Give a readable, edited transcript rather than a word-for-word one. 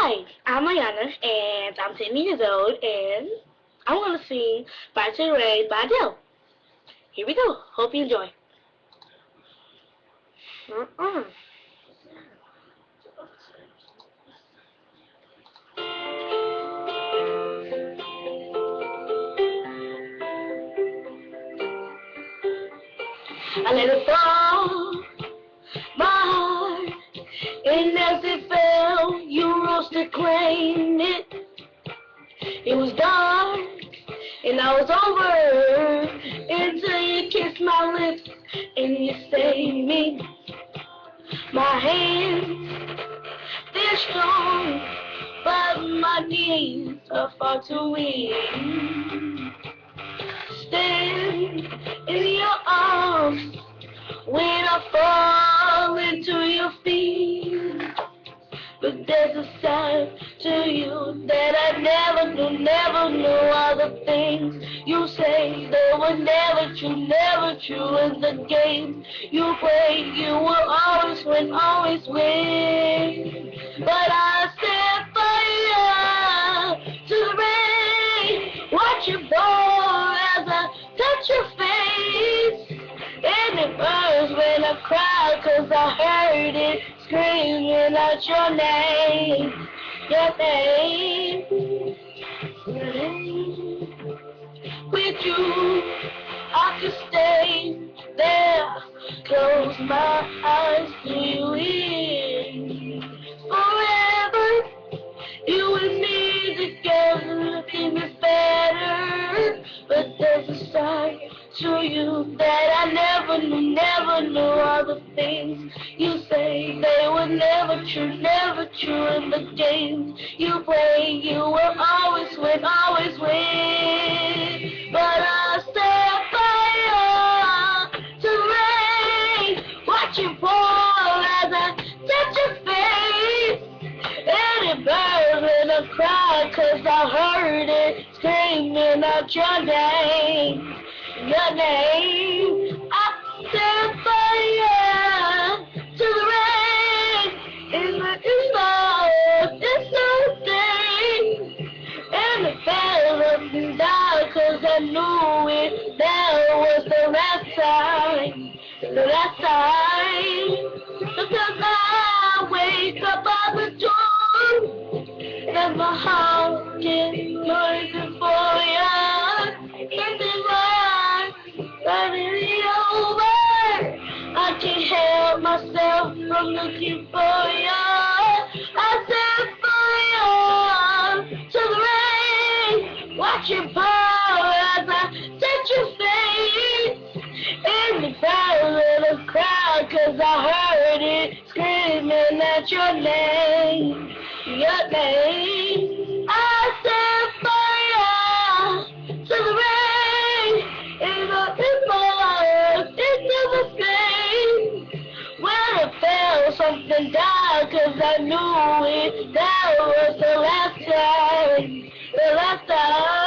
Hi, I'm Iyanna, and I'm 10 years old, and I'm going to sing By to Rain by Adele. Here we go. Hope you enjoy. Mm-mm. I let it fall, my heart, and as it fell, you rose to claim it. It was dark, and I was over, until you kissed my lips, and you saved me. My hands, they're strong, but my knees are far too weak. Stand in your arms when I fall into your feet. But there's a side to you that I never knew all the things you say. They were never true in the game you play. You will always win. But I set fire to the rain. Watch it pour as I touch your face. And it burns when I cry, 'cause I heard it screaming out your name, your name, your name. With you, I could stay there, close my eyes to you in forever. You and me together, nothing is better. But there's a side to you that I never knew all the things you say. They were never true in the games you play. You will always win. But I set fire to rain. Watch it pour as I touch your face. And it burns when I cry, 'cause I heard it screaming out your name, your name. I set fire to the rain. It's nothing. And it fell up and down, 'cause I knew it. That was the last time. Because I wake up on the door, and my heart gets noisy for ya. And then running over, I can't help myself from looking for ya. I set fire to the rain. Watch it pour as I touch your face. In the crowd of crowd, 'cause I heard it screaming at your name, your name. I set fire to the rain, and into the space. When it fell something down, 'cause I knew it, that was the last time, the last time.